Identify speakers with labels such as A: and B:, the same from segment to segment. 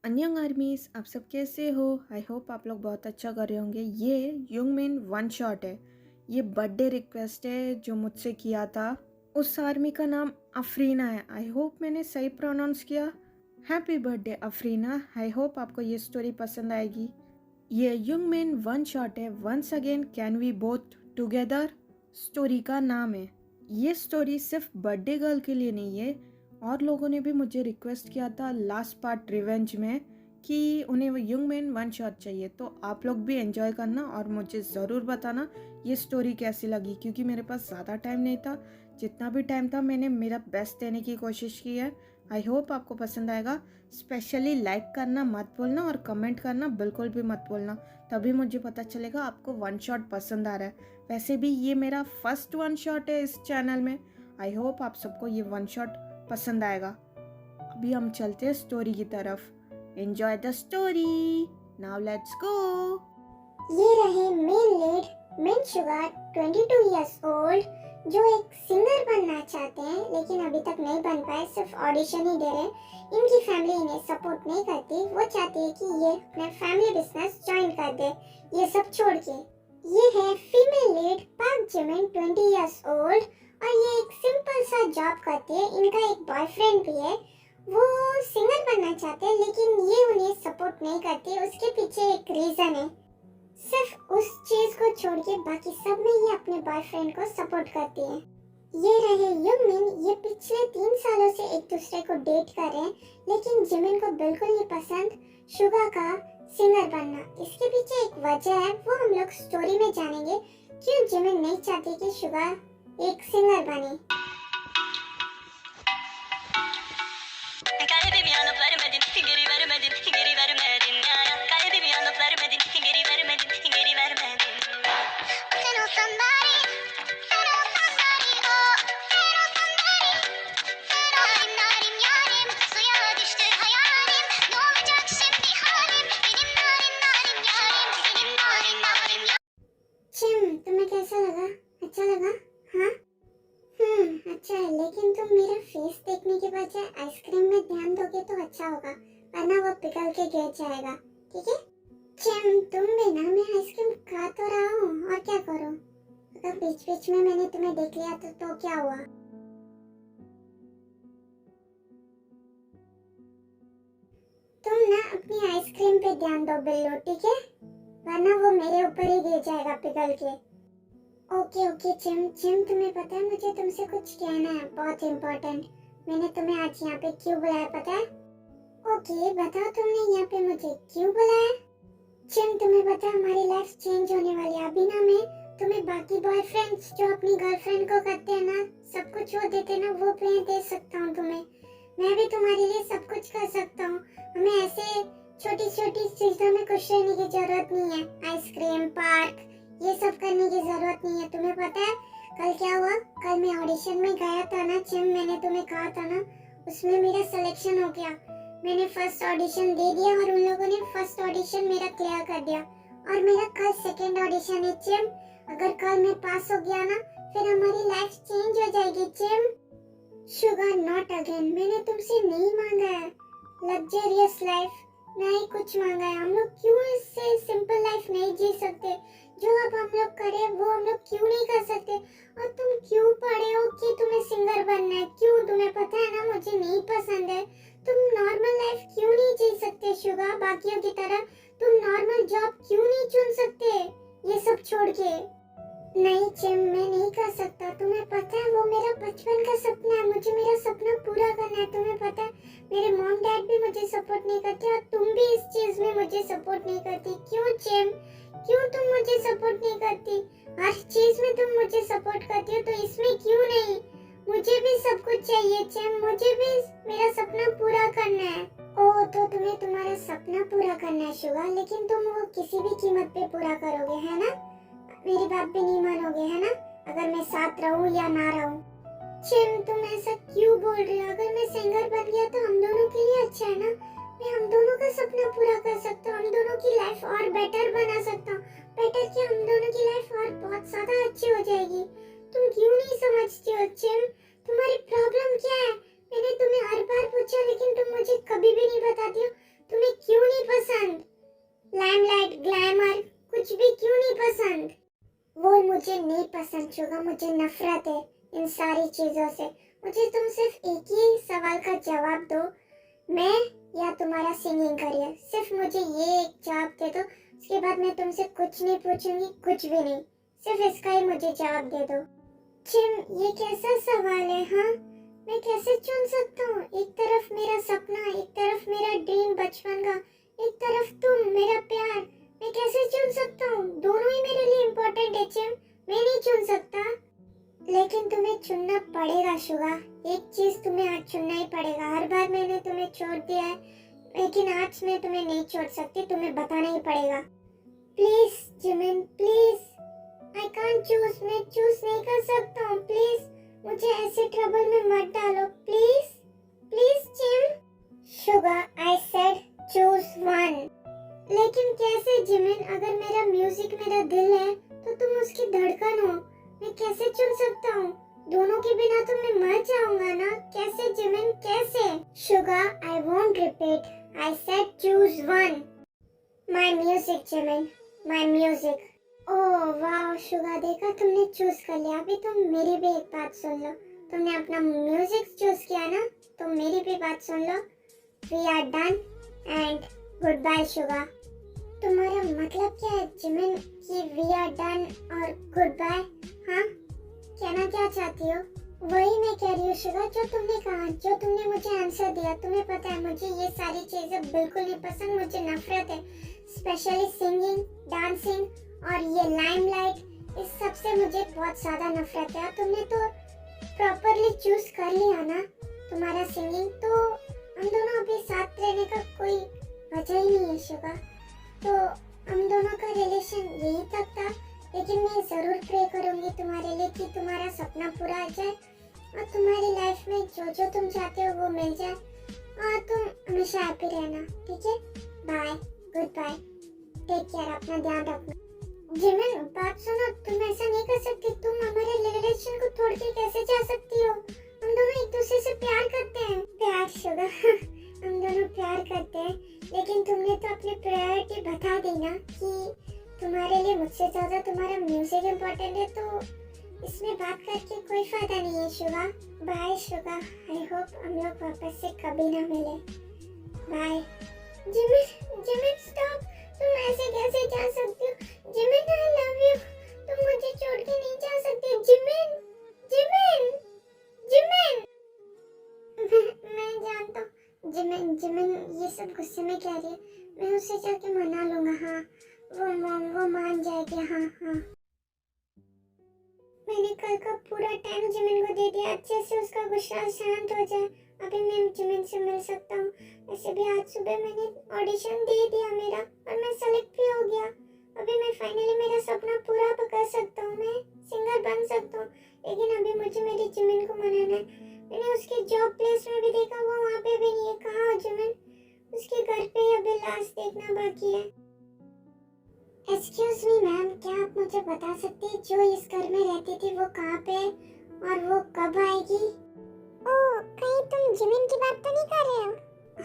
A: अन्यंग आर्मीज, आप सब कैसे हो? आई होप आप लोग बहुत अच्छा कर रहे होंगे। ये युंगमिन वन शॉट है। ये बर्थडे रिक्वेस्ट है जो मुझसे किया था। उस आर्मी का नाम अफरीना है। आई होप मैंने सही प्रोनाउंस किया। Happy birthday Afreena. I hope आपको ये स्टोरी पसंद आएगी। ये युंगमिन वन शॉट है। Once again can we both together story का नाम है। ये स्टोरी सिर्फ बर्थडे गर्ल के लिए नहीं है। और लोगों ने भी मुझे रिक्वेस्ट किया था लास्ट पार्ट रिवेंज में कि उन्हें वो यंग मैन वन शॉट चाहिए। तो आप लोग भी एंजॉय करना और मुझे ज़रूर बताना ये स्टोरी कैसी लगी, क्योंकि मेरे पास ज़्यादा टाइम नहीं था। जितना भी टाइम था मैंने मेरा बेस्ट देने की कोशिश की है। आई होप आपको पसंद आएगा। स्पेशली लाइक करना मत भूलना और कमेंट करना बिल्कुल भी मत भूलना, तभी मुझे पता चलेगा आपको वन शॉट पसंद आ रहा है। वैसे भी ये मेरा फर्स्ट वन शॉट है इस चैनल में। आई होप आप सबको ये वन शॉट पसंद आएगा। अभी हम चलते हैं स्टोरी की तरफ। Enjoy the story. Now let's go.
B: ये रहे मेन लीड मिन शुगर 22 इयर्स ओल्ड, जो एक सिंगर बनना चाहते हैं लेकिन अभी तक नहीं बन पाए, सिर्फ ऑडिशन ही दे रहे हैं। इनकी फैमिली इन्हें सपोर्ट नहीं करती। वो चाहती है कि ये अपना फैमिली बिजनेस ज्वाइन कर दे, ये सब छोड़ के। ये है female lead park Jimin 20 years old, और ये एक सिंपल सा जॉब करती है। इनका एक बॉयफ्रेंड भी है। वो सिंगर बनना चाहते हैं लेकिन ये उन्हें सपोर्ट नहीं करती। उसके पीछे एक रीजन है। सिर्फ उस चीज को छोड़ के बाकी सब में ये अपने बॉयफ्रेंड को सपोर्ट करती है। ये रहे युमिन। ये पिछले 3 सालों से एक दूसरे को डेट कर रहे हैं, लेकिन जिमिन को बिल्कुल नहीं पसंद शुगा का सिंगर बनना। इसके पीछे एक वजह है, वो हम लोग स्टोरी में जानेंगे क्यों जिमिन नहीं चाहती कि शुगा एक सिंगर बने। तुम्हें कैसा लगा? अच्छा लगा? हाँ, अच्छा है, लेकिन तुम मेरा फेस देखने के बजाय आइसक्रीम में ध्यान दोगे तो अच्छा होगा, वरना वो पिघल के गिर जाएगा। ठीक है? तुम भी ना, मैं आइसक्रीम खा तो रहा हूँ, और क्या करूँ? अगर बीच बीच में मैंने तुम्हें देख लिया तो क्या हुआ? तुम ना अपनी आइसक्रीम पे ध्यान दो बिल्लू, ठीक है? वरना वो मेरे ऊपर ही गिर जाएगा पिघल के। ओके ओके चिम, तुम्हें पता है मुझे तुमसे कुछ कहना है, बहुत इम्पोर्टेंट। मैंने तुम्हें आज यहाँ पे क्यों बुलाया पता है? ओके बताओ, तुमने यहाँ पे मुझे क्यों बुलाया? चिम, तुम्हें पता है हमारी लाइफ चेंज होने वाली है। अभी ना मैं तुम्हें बाकी बॉयफ्रेंड्स जो अपनी गर्लफ्रेंड को करते हैं ना, सब कुछ वो देते ना, वो मैं दे सकता हूँ तुम्हें। मैं भी तुम्हारे लिए सब कुछ कर सकता हूँ। हमें ऐसे छोटी छोटी चीजों में खुश रहने की जरूरत नहीं है। आइसक्रीम, पार्क, ये सब करने की जरूरत नहीं है। तुम्हें पता है कल क्या हुआ? कल मैं ऑडिशन में गया था ना चिम, मैंने तुम्हें कहा था ना, उसमें मेरा सिलेक्शन हो गया। मैंने फर्स्ट ऑडिशन दे दिया और उन लोगों ने फर्स्ट ऑडिशन मेरा क्लियर कर दिया, और मेरा कल सेकंड ऑडिशन है चिम। अगर कल मैं पास हो गया ना, फिर हमारी लाइफ चेंज हो जाएगी चिम। Sugar not again. मैंने तुमसे नहीं मांगा है लग्जरियस लाइफ, ना ही कुछ मांगा है। हम लोग क्यों इससे सिंपल लाइफ नहीं जी सकते? जो अब हम लोग करे वो हम लोग क्यों नहीं कर सकते? और तुम क्यों पढ़े हो कि तुम्हें सिंगर बनना है? क्यों? तुम्हें पता है ना मुझे नहीं पसंद है। तुम नॉर्मल लाइफ क्यों नहीं जी सकते शुगा? बाकियों की तरह तुम नॉर्मल जॉब क्यों नहीं चुन सकते ये सब छोड़ के? नहीं चिम, मैं नहीं कर सकता। तुम्हें पता है वो मेरा बचपन का सपना है, मुझे मेरा सपना पूरा करना है। तुम्हें पता है मेरे मॉम डैड भी मुझे सपोर्ट नहीं करते, और तुम भी इस चीज में मुझे सपोर्ट नहीं करती। क्यों चिम? क्यों तुम मुझे सपोर्ट नहीं करती? हर चीज में तुम मुझे सपोर्ट करती हो, तो इसमें क्यों नहीं? मुझे भी सब कुछ चाहिए चिम, मुझे भी मेरा सपना पूरा करना है। ओह, तो तुम्हें तुम्हारा सपना पूरा करना है शुगा, लेकिन तुम वो किसी भी कीमत पे पूरा करोगे, है ना? मेरी बात भी नहीं मानोगे, है ना? अगर मैं साथ रहूं या ना रहूं। चिम, तुम ऐसा क्यों बोल रही हो? अगर मैं सिंगर बन गया तो हम दोनों के लिए अच्छा है ना? मैं हम दोनों का सपना पूरा कर सकता हूँ, हम दोनों की लाइफ और बेटर बना सकता हूँ। बेटर क्या, हम दोनों की लाइफ और बहुत ज्यादा अच्छी हो जाएगी। तुम क्यों नहीं समझती हो चिम? तुम्हारी प्रॉब्लम क्या है? मैंने तुम्हें हर बार पूछा लेकिन तुम मुझे कभी भी नहीं बताती हो। तुम्हें लाइमलाइट, ग्लैमर कुछ भी क्यों नहीं पसंद? वो मुझे नहीं पसंद शुगा, मुझे नफरत है इन सारी चीजों से। मुझे तुम सिर्फ एक ही सवाल का जवाब दो, मैं या तुम्हारा सिंगिंग करियर। सिर्फ मुझे ये एक जवाब दे दो, उसके बाद मैं तुमसे कुछ नहीं पूछूंगी, कुछ भी नहीं। सिर्फ इसका ही मुझे जवाब दे दो। जिम, ये कैसा सवाल है? हाँ, मैं कैसे चुन सकता हूँ? एक तरफ मेरा सपना, एक तरफ मेरा ड्रीम बचपन का, एक तरफ तुम, मेरा प्यार। मैं कैसे चुन सकता हूँ? दोनों ही मेरे लिए इम्पोर्टेंट है जिम, मैं नहीं चुन सकता। लेकिन तुम्हें चुनना पड़ेगा शुगा, एक चीज तुम्हें आज चुनना ही पड़ेगा। हर बार मैंने तुम्हें छोड़ दिया है, लेकिन आज मैं तुम्हें नहीं छोड़ सकती, तुम्हें बताना ही पड़ेगा। Please Jimin, please, I can't choose, मैं चूज नहीं कर सकता हूँ। प्लीज मुझे ऐसे ट्रबल में मत डालो, please please gym. Suga, I said choose one. लेकिन कैसे जिमिन? अगर मेरा म्यूजिक मेरा दिल है तो तुम उसकी धड़कन हो, मैं कैसे चुन सकता हूँ? दोनों के बिना तो मैं मर जाऊंगा ना। कैसे जिमिन, कैसे? Suga, I won't repeat, I said choose one. My music Jimin, my music. Oh वाह शुगा, देखा तुमने चूज कर लिया। अभी तुम मेरी भी एक बात सुन लो, तुमने अपना म्यूजिक चूज किया ना, तो मेरी भी बात सुन लो। We are done and good bye Suga. तुम्हारा मतलब क्या है जिमिन कि वी आर डन और गुड बाय? हाँ, कहना क्या चाहती हो? वही मैं कह रही हूँ शुगा, जो तुमने कहा, जो तुमने मुझे आंसर दिया। तुम्हें पता है मुझे ये सारी चीजें बिल्कुल नहीं पसंद, मुझे नफरत है। स्पेशली सिंगिंग, डांसिंग और ये लाइमलाइट, इस सब से मुझे बहुत ज्यादा नफरत है। और तुमने तो प्रॉपरली चूज कर लिया ना तुम्हारा सिंगिंग, तो हम दोनों अभी साथ रहने का कोई वजह ही नहीं है शुगा। तो हम दोनों का रिलेशन यही तक था, लेकिन मैं जरूर प्रे करूंगी तुम्हारे लिए कि तुम्हारा सपना पूरा हो जाए और तुम्हारी लाइफ में जो जो तुम चाहते हो वो मिल जाए और तुम हमेशा हैप्पी रहना, ठीक है? Bye, goodbye, take care, अपना ध्यान रखना। जिमिन, बात सुनो, तुम ऐसा नहीं कर सकती। तुम हमारे रिलेशन को तोड़ के कैसे जा सकती हो? हम दोनों एक दूसरे से प्यार करते हैं। प्यार शुगा, हम दोनों प्यार करते हैं, लेकिन तुमने तो अपनी प्रायोरिटी बता दी ना कि तुम्हारे लिए मुझसे ज्यादा तुम्हारा म्यूजिक इम्पोर्टेंट है, तो इसमें बात करके कोई फायदा नहीं है Suga. Bye Suga, I hope हम लोग वापस से कभी ना मिले। बाय। जिमिन, जिमिन स्टॉप, तुम ऐसे कैसे जा सकती हो? जिमिन, आई लव यू, तुम मुझे छोड़ के नहीं जा सकती। Jimin, Jimin, Jimin. मैं जानता हूँ जिमिन, जिमिन ये सब गुस्से में कह रही है, मैं उसे जाके मना लूंगा। हाँ, वो मान जाएगी। हाँ हाँ, मैंने कल का पूरा टाइम जिमिन को दे दिया, अच्छे से उसका गुस्सा शांत हो जाए। अभी मैं जिमिन से मिल सकता हूँ। वैसे भी आज सुबह मैंने ऑडिशन दे दिया मेरा और मैं सेलेक्ट भी हो गया। अभी मैं फाइनली मेरा सपना पूरा कर सकता हूँ, मैं सिंगर बन सकता हूँ। लेकिन अभी मुझे मेरी जिमिन को मनाना है। मैंने उसके जॉब प्लेस में भी देखा, वो वहाँ पे भी नहीं है। कहाँ हो जिमिन? उसके घर पे अभी लास्ट देखना बाकी है। एक्सक्यूज मी मैम, क्या आप मुझे बता सकती हैं जो इस घर में रहती थी वो कहाँ पे और वो कब आएगी? ओह, कहीं तुम जिमिन की बात तो नहीं कर रहे हो?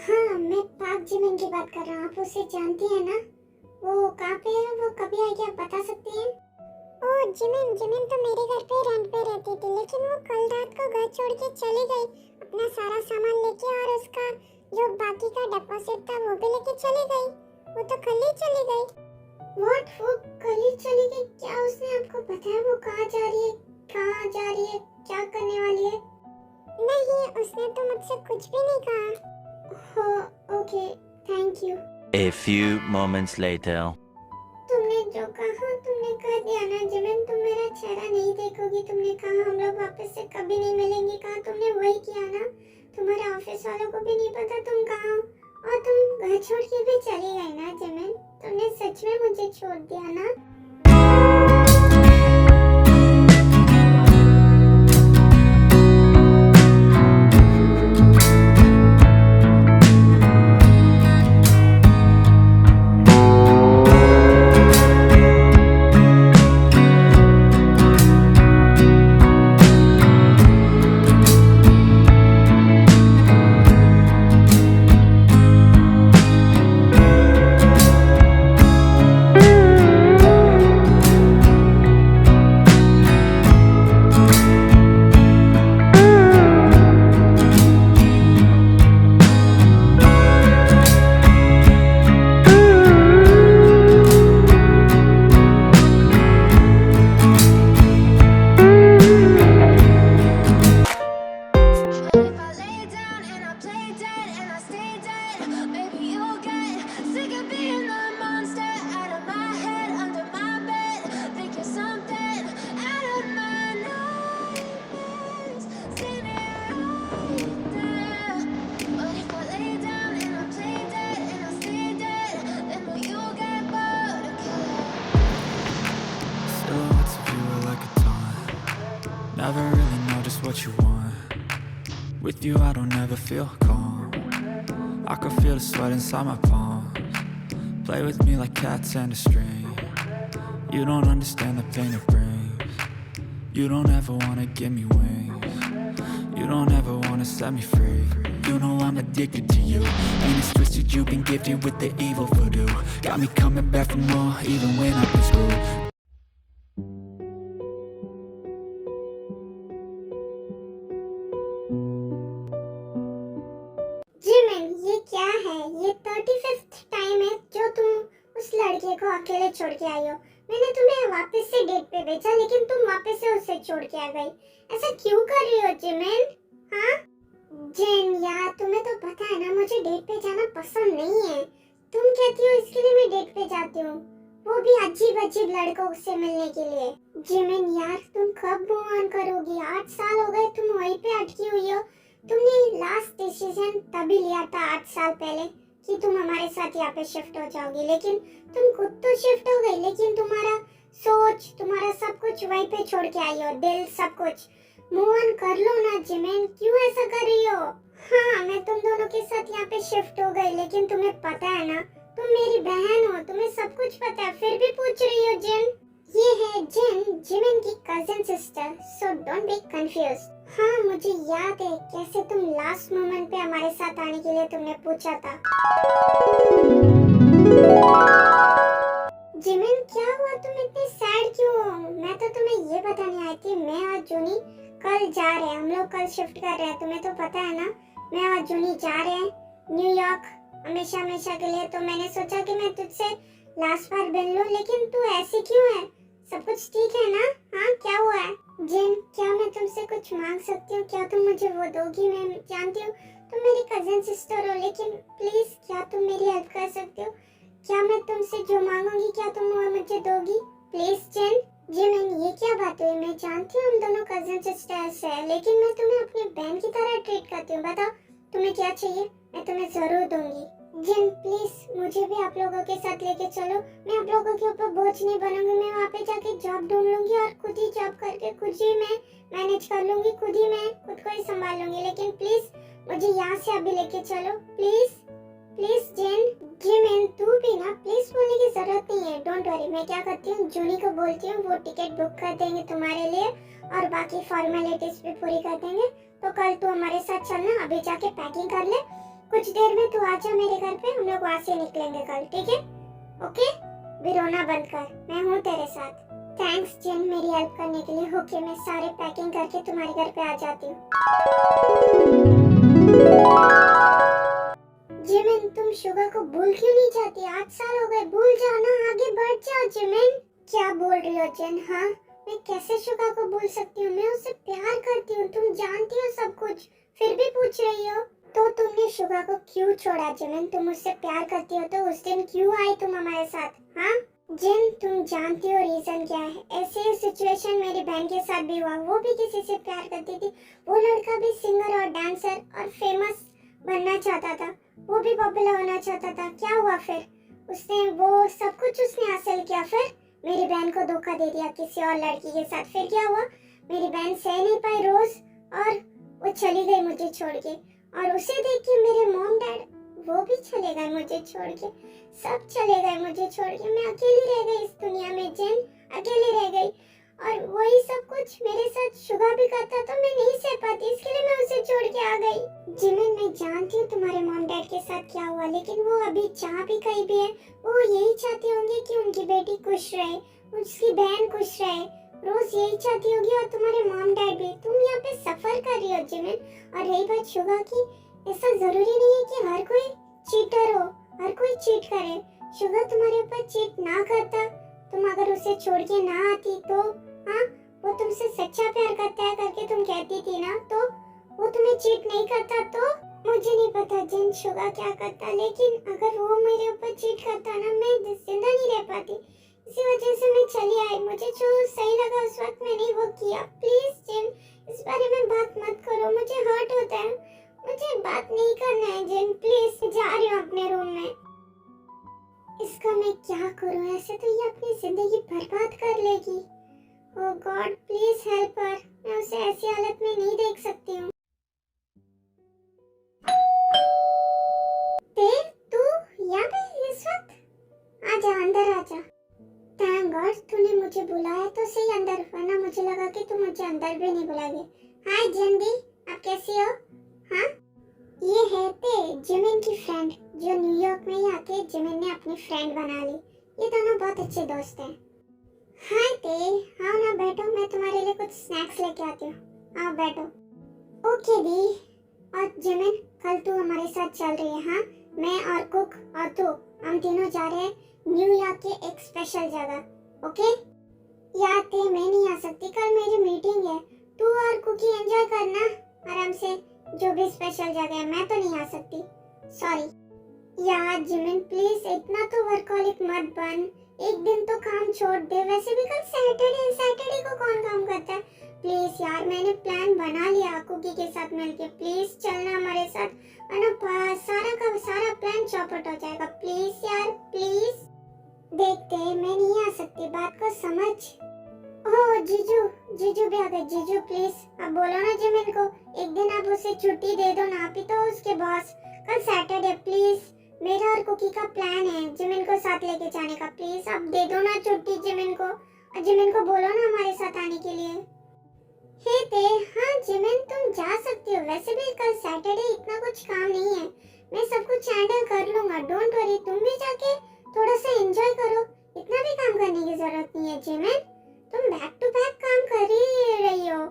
B: हाँ, मैं पाक जिमिन की बात कर रहा हूँ। आप उसे जानती है ना? वो कहाँ पे है, वो कभी आएगी, आप बता सकती हैं? ओह जिमिन तो मेरे घर पे रेंट पे रहती थी, लेकिन वो कल रात को घर छोड़ के चली गई अपना सारा सामान लेके, और उसका जो बाकी का डिपॉजिट था वो भी लेके चली गई। वो तो कल ही चली गई। व्हाट, वो कल ही चली गई? क्या उसने आपको बताया वो कहाँ जा रही है, कहाँ जा रही है, क्या करने वाली है? नहीं, उसने तो मुझसे कुछ भी नहीं कहा। हो, okay, thank you.
C: A few moments later.
B: तुमने जो कहा तुमने कर दिया ना जिमिन, तुम मेरा चेहरा नहीं देखोगी। तुमने कहा हम लोग वापस से कभी नहीं मिलेंगे, कहा तुमने वही किया ना। तुम्हारे ऑफिस वालों को भी नहीं पता तुम कहाँ हो, और तुम घर छोड़ के भी चली गई ना जिमिन। तुमने सच में मुझे छोड़ दिया ना।
D: never really know just what you want. With you I don't ever feel calm. I can feel the sweat inside my palms. Play with me like cats and a string. You don't understand the pain it brings. You don't ever wanna give me wings. You don't ever wanna set me free. You know I'm addicted to you, and it's twisted. You've been gifted with the evil voodoo. Got me coming back for more, even when I've been screwed.
B: Jimin, ये क्या है? ये 35th time है जो तुम उस लड़के को अकेले छोड़ के आई हो। मैंने तुम्हें वापस से डेट पे भेजा, लेकिन तुम वापस से उसे छोड़ के आ गई। ऐसा क्यों कर रही हो जिमिन? हाँ जिन यार, तुम्हें तो पता है ना मुझे डेट पे जाना पसंद नहीं है। तुम कहती हो इसके लिए मैं डेट पे जाती हूँ, वो भी अजीब अजीब लड़कों से मिलने के लिए। जिमिन यार, तुम कब मूव ऑन करोगी? 8 साल हो गए तुम वहीं पे अटकी हुई हो। तुमने लास्ट डिसीजन तभी लिया था 8 साल पहले कि तुम हमारे साथ यहाँ पे शिफ्ट हो जाओगी, लेकिन तुम खुद तो शिफ्ट हो गई, लेकिन तुम्हारा सोच, तुम्हारा सब कुछ वहीं पे छोड़ के आई हो, दिल सब कुछ। मूव ऑन कर लो ना जिमिन, क्यों ऐसा कर रही हो? हाँ, मैं तुम दोनों के साथ यहाँ पे शिफ्ट हो गई, लेकिन तुम्हें पता है ना तुम मेरी बहन हो, तुम्हें सब कुछ पता है, फिर भी पूछ रही हो जिन। ये है जिन, जिमिन की cousin sister, so don't be confused. हाँ, मुझे याद है कैसे तुम लास्ट मोमेंट पे हमारे साथ आने के लिए तुमने पूछा था। जिमिन, क्या हुआ? तुम इतनी सैड क्यों हो? मैं तो तुम्हें ये बताने आई थी, मैं और जूनी कल जा रहे हैं, हम लोग कल शिफ्ट कर रहे हैं, तुम्हें तो पता है ना। मैं और जूनी जा रहे हैं न्यूयॉर्क हमेशा हमेशा के लिए, तो मैंने सोचा कि मैं तुझसे लास्ट बार मिल लूं, लेकिन तू ऐसी क्यों है? सब कुछ ठीक है ना? हाँ, क्या हुआ है? जिन, क्या मैं तुमसे कुछ मांग सकती हूँ? क्या तुम मुझे वो दोगी? मैं जानती हूँ तुम मेरी कजिन सिस्टर हो, लेकिन प्लीज क्या तुम मेरी हेल्प कर सकते हो? क्या मैं तुमसे जो मांगूंगी क्या तुम वो मुझे दोगी? Please Jin. जिमिन, ये क्या बात हुई? मैं जानती हूँ हम दोनों कजिन सिस्टर्स हैं, लेकिन मैं तुम्हें अपनी बहन की तरह ट्रीट करती हूँ। बताओ तुम्हें क्या चाहिए, मैं तुम्हें जरूर दूंगी। जिन प्लीज मुझे भी आप लोगों के साथ लेके चलो, मैं आप लोगों के ऊपर बोझ नहीं बनूंगी। मैं वहाँ पे जाके जॉब ढूंढ लूंगी और खुद ही जॉब करके खुद ही मैं मैनेज कर लूंगी, खुद ही मैं खुद को ही संभाल लूंगी, लेकिन प्लीज मुझे यहाँ से अभी लेके चलो प्लीज। Please Jin. जिमिन, तू भी ना प्लीज बोलने की जरूरत नहीं है, डोंट वरी। मैं क्या करती हूँ, जूनी को बोलती हूँ, वो टिकट बुक कर देंगे तुम्हारे लिए और बाकी फॉर्मेलिटीज भी पूरी कर देंगे। तो कल तू हमारे साथ चलना, अभी जाके पैकिंग कर ले, कुछ देर में तू आजा मेरे घर पे, हम लोग वहाँ से निकलेंगे कल, ठीक है? ओके, भी रोना बंद कर, मैं हूँ तेरे साथ। थैंक्स जिन मेरी हेल्प करने के लिए। ओके, मैं सारे पैकिंग करके तुम्हारे घर पे आ जाती हूँ। जिमिन, तुम शुगर को भूल क्यों नहीं जाती? 8 साल हो गए, भूल जाओ ना, आगे बढ़ जाओ। जिमिन, क्या बोल रही हो जिन? हाँ, मैं कैसे शुगर को भूल सकती हूँ? मैं उससे प्यार करती हूँ, तुम जानती हो सब कुछ, फिर भी पूछ रही हो। तो तुमने शुगर को क्यों छोड़ा जिमिन? तुम उससे प्यार करती हो तो उस दिन क्यों आई तुम हमारे साथ? हाँ जिन, तुम जानती हो रीजन क्या है। ऐसे सिचुएशन मेरी बहन के साथ भी हुआ, वो भी किसी से प्यार करती थी, वो लड़का भी सिंगर और डांसर और फेमस बनना चाहता था, वो भी पॉपुलर होना चाहता था। क्या हुआ फिर? उसने वो सब कुछ उसने हासिल किया, फिर मेरी बहन को धोखा दे दिया किसी और लड़की के साथ। फिर क्या हुआ? मेरी बहन सह नहीं पाई रोज और वो चली गई मुझे छोड़ के, और उसे देख के मेरे मॉम डैड वो भी चले गए मुझे छोड़ के, सब चले गए मुझे छोड़ के। मैं अकेली रह गई इस दुनिया में जिन, अकेली रह गई। और वही सब कुछ मेरे साथ शुगर भी करता तो मैं नहीं सह पाती, इसके लिए मैं उसे छोड़ के आ गई। जिमिन, मैं जानती हूँ तुम्हारे मॉम डैड के साथ क्या हुआ, लेकिन वो अभी जहाँ भी कहीं भी है, वो यही चाहते होंगे कि उनकी बेटी खुश रहे, उसकी बहन खुश रहे, रोज यही चाहती होगी, और तुम्हारे मॉम डैड भी। तुम यहाँ पे सफर कर रही हो जिमिन। और रही बात शुगर की, ऐसा जरूरी नहीं है कि हर कोई चीटर हो, हर कोई चीट करे। शुगर तुम्हारे ऊपर चीट ना करता, तुम अगर उसे छोड़ के ना आती तो, हाँ, वो तुमसे सच्चा प्यार करता है करके तुम कहती थी ना, तो वो तुम्हें चीट नहीं करता। तो मुझे नहीं पता जिन शुगर क्या करता, लेकिन अगर वो मेरे ऊपर चीट करता ना, मैं जिंदा नहीं रह पाती। इसी वजह से मैं चली आई, मुझे जो सही लगा उस वक्त मैंने वो किया। प्लीज जिन, इस बारे में बात मत करो, मुझे हर्ट होता है, मुझे बात नहीं करना है जिन, प्लीज। जा रही हूँ अपने रूम में। इसका मैं क्या करूँ? ऐसे तो ये अपनी जिंदगी बर्बाद कर लेगी। ओह गॉड प्लीज हेल्प हर, मैं उसे ऐसी हालत में नहीं देख सकती हूँ। ते तू यहाँ पे इस वक्त? आजा अंदर आजा। थैंक गॉड तूने मुझे बुलाया तो सही अंदर, वरना मुझे लगा कि तू मुझे अंदर भी नहीं बुलाएगी। हाय जिंदी, आप कैसी हो? हाँ ये है ते जिमिन की फ्रेंड, जो न्यूयॉर्क में ही आके जिमिन ने अपनी फ्रेंड बना ली। ये दोनों बहुत अच्छे दोस्त हैं। हाय ते, हाँ ना बैठो, मैं तुम्हारे लिए कुछ स्नैक्स लेके आती हूँ। आओ बैठो। ओके दी। और जिमिन कल तू हमारे साथ चल रही है। हाँ मैं और कुक और तू, हम तीनों जा रहे हैं न्यूयॉर्क के एक स्पेशल जगह। ओके यार ते मैं नहीं आ सकती, कल मेरी मीटिंग है। तू और कुकी एंजॉय करना आराम से, जो भी स्पेशल जगह है। मैं तो नहीं आ सकती, सॉरी। यार जिमिन प्लीज इतना तो वर्कहॉलिक मत बन, एक दिन तो काम छोड़ दे। वैसे भी कल सैटरडे को कौन काम करता है? प्लीज यार मैंने प्लान बना लिया कुकी के साथ मिलके, प्लीज चलना हमारे साथ, वरना सारा का सारा प्लान चौपट हो जाएगा। प्लीज यार प्लीज। देखते मैं नहीं आ सकती, बात को समझ। ओह जीजू भी आ गए। जीजू प्लीज अब बोलो ना जिमिन को, एक दिन आप उसे छुट्टी दे दो ना, आप ही तो उसके बॉस। कल सैटरडे प्लीज, मेरा और कुकी का प्लान है जिमिन को साथ लेके जाने का। प्लीज आप दे दो ना छुट्टी जिमिन को, और जिमिन को बोलो ना हमारे साथ आने के लिए। हे ते, हाँ जिमिन तुम जा सकती हो, वैसे भी कल सैटरडे इतना कुछ काम नहीं है, मैं सब कुछ हैंडल कर लूंगा, डोंट वरी। तुम भी जाके थोड़ा सा एंजॉय करो, इतना भी काम करने की जरूरत नहीं है जिमिन, तुम बैक टू बैक काम कर ही रही हो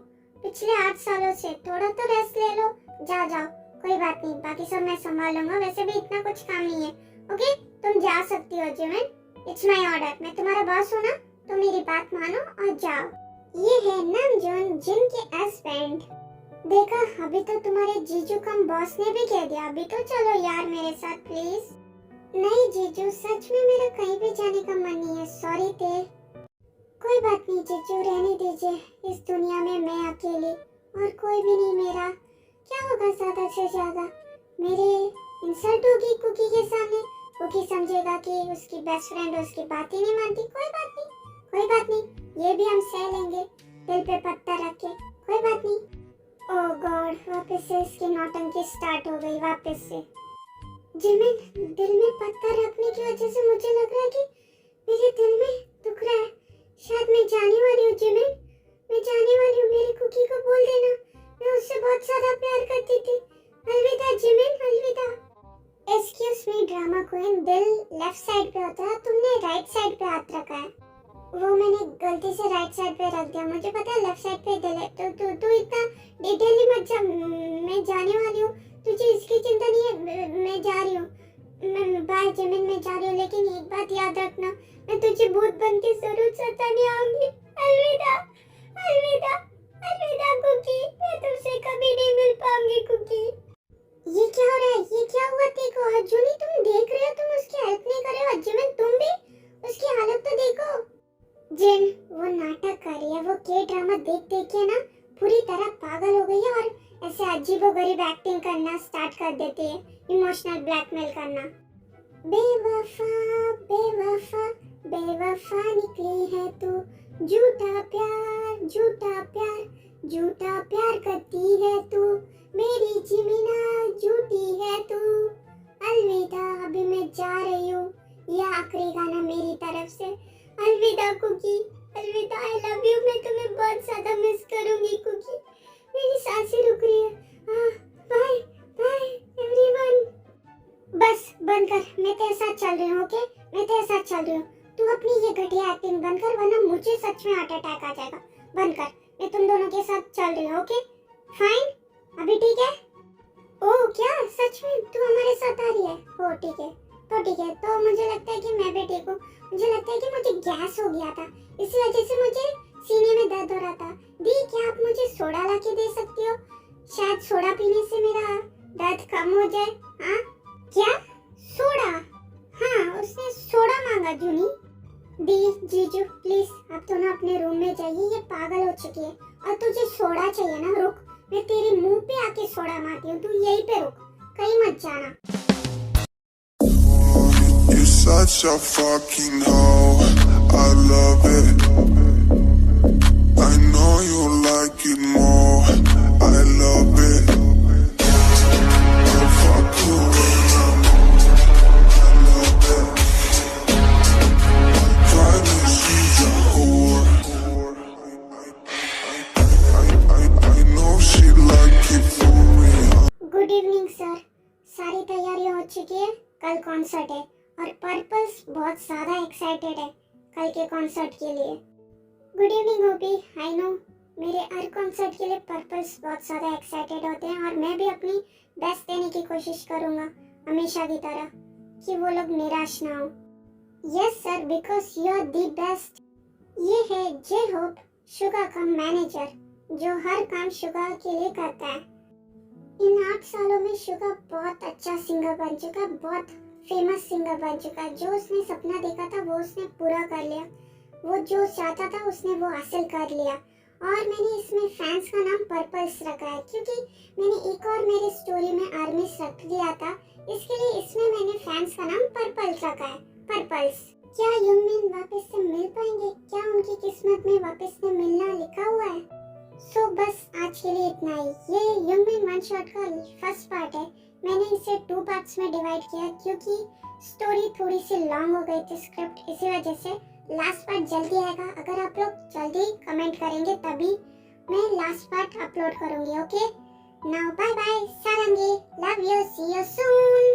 B: पिछले 8 सालों से, थोड़ा तो रेस्ट ले लो। जाओ कोई बात नहीं, बाकी सब मैं संभाल लूंगा, वैसे भी इतना कुछ काम नहीं है। ओके तुम जा सकती हो जिमिन, इट्स माय ऑर्डर, मैं तुम्हारा बॉस हूँ ना, तो मेरी बात मानो और जाओ। ये है नमजून, जिन के हस्बैंड। देखा अभी तो तुम्हारे जीजू कम बॉस ने भी कह दिया, अभी तो चलो यार मेरे साथ प्लीज। नहीं जीजू सच में मेरा कहीं भी जाने का मन नहीं है, सॉरी ते। कोई बात नहीं जीजू रहने दीजिए, इस दुनिया में मैं अकेली और कोई भी नहीं मेरा, क्या होगा ज्यादा से ज्यादा, मेरे इंसल्ट होगी कुकी के सामने, कुकी समझेगा कि उसकी बेस्ट फ्रेंड उसकी बात ही नहीं मानती। कोई बात नहीं, ये भी हम सह लेंगे, दिल पे पत्थर रख के, कोई बात नहीं। ओह गॉड वापस से इसकी नौटंकी स्टार्ट हो गई, वापस से। जिमिन दिल में पत्थर रखने की वजह से मुझे लग रहा है कि मेरे दिल में दुख रहा है, शायद मैं जाने वाली हूँ जिमिन, मैं जाने वाली हूँ। मेरी कुकी को बोल देना, मैं उससे बहुत ज्यादा प्यार करती थी। अलविदा जिमिन, अलविदा। एक्सक्यूज मी ड्रामा क्वीन, दिल लेफ्ट साइड पे होता है, तुमने राइट साइड पे हाथ रखा है। वो मैंने गलती से राइट साइड पे रख दिया, मुझे पता है लेफ्ट साइड पे दिल है। तो तू इतना डिटेल मत जा, मैं जाने वाली हूँ, तुझे इसकी चिंता नहीं है, मैं जा रही हूँ, मैं बाय जिमिन मैं जा रही हूँ, लेकिन एक बात याद रखना, मैं तुझे भूत बन के जरूर सताने आऊंगी। अलविदा अलविदा अलविदा कुकी, मैं तुमसे कभी नहीं मिल पाऊंगी कुकी। ये क्या हो रहा है, ये क्या हुआ देखो। अर्जुनी तुम देख रहे हो, तुम उसकी हेल्प नहीं कर रहे हो। जिमिन तुम भी, उसकी हालत तो देखो। जिन वो नाटक कर रही है, वो के ड्रामा देख देख के ना पूरी तरह पागल हो गई है और ऐसे अजीबोगरीब एक्टिंग करना स्टार्ट कर देती है, इमोशनल ब्लैकमेल करना। बेवफा बेवफा बेवफा निकली है तू, झूठा प्यार झूठा प्यार झूठा प्यार करती है तू, मेरी जिमिना झूठी है तू। अलविदा, अभी मैं जा रही हूँ, यह आखिरी गाना मेरी तरफ से। अलविदा कुकी, अलविदा, आई लव यू, मैं तुम्हें बहुत ज्यादा मिस करूंगी कुकी, मेरी सांसें रुक रही है। Bye bye everyone. बस बंद कर, मैं तेरे साथ चल रही हूँ। ओके मैं तेरे साथ चल रही हूँ, तू अपनी ये घटिया एक्टिंग बंद कर, वरना मुझे सच में हार्ट अटैक आ जाएगा। बंद कर, मैं तुम दोनों के साथ चल रही हूँ। ओके फाइन, अभी ठीक है? ओह क्या सच में तू हमारे साथ आ रही है? ओ ठीक है, तो ठीक है, तो मुझे लगता है कि मैं भी ठीक हूँ। मुझे लगता है कि मुझे गैस हो गया था, इसी वजह से मुझे सीने में दर्द हो रहा था। दी क्या आप मुझे सोडा ला के दे सकती हो? शायद सोडा पीने से मेरा दर्द कम हो जाए। हाँ क्या सोडा? हाँ उसने सोडा मांगा जूनी। दी जीजू प्लीज आप दोनों अपने रूम में जाइए, ये पागल हो चुकी है। और तुझे सोडा चाहिए ना, रुक मैं तेरे मुंह पे आके सोडा मारती हूँ, तू यहीं पे रुक, कहीं मत जाना।
E: You're such a fucking hoe, I love it. know you like it more. I love it. I'll fuck you when I'm on. I love it. Finally she's a whore. I know she like it for real.
B: Good evening sir, सारी तैयारी हो चुकी है, कल concert है और purples बहुत ज़्यादा एक्साइटेड है कल के कॉन्सर्ट के लिए। गुड इवनिंग होपी, आई नो मेरे हर कॉन्सर्ट के लिए पर्पल्स बहुत ज़्यादा एक्साइटेड होते हैं और मैं भी अपनी बेस्ट देने की कोशिश करूँगा हमेशा की तरह कि वो लोग निराश ना हो। Yes sir, because you are the best. ये है जे होप, शुगा का मैनेजर, जो हर काम शुगा के लिए करता है। इन 8 सालों में शुगा बहुत अच्छा सिंगर बन चुका, बहुत फेमस सिंगर बन चुका। जो उसने सपना देखा था वो उसने पूरा कर लिया, वो जो चाहता था उसने वो हासिल कर लिया। और मैंने इसमें फैंस का नाम पर्पल्स रखा है क्योंकि मैंने एक और मेरी स्टोरी में आर्मीज रख दिया था, इसके लिए इसमें मैंने फैंस का नाम पर्पल्स रखा है, पर्पल्स। क्या युंगमिन वापस से मिल पाएंगे? क्या उनकी किस्मत में वापस से मिलना लिखा हुआ है? सो बस आज के लिए इतना ही। ये युंगमिन वन शॉट का फर्स्ट पार्ट है। मैंने इसे 2 पार्ट्स में डिवाइड किया क्योंकि स्टोरी थोड़ी सी लॉन्ग हो गई थी, स्क्रिप्ट, इसी वजह से। लास्ट पार्ट जल्दी आएगा, अगर आप लोग जल्दी कमेंट करेंगे तभी मैं लास्ट पार्ट अपलोड करूंगी। Okay, now bye bye, Sarangi, love you, see you soon.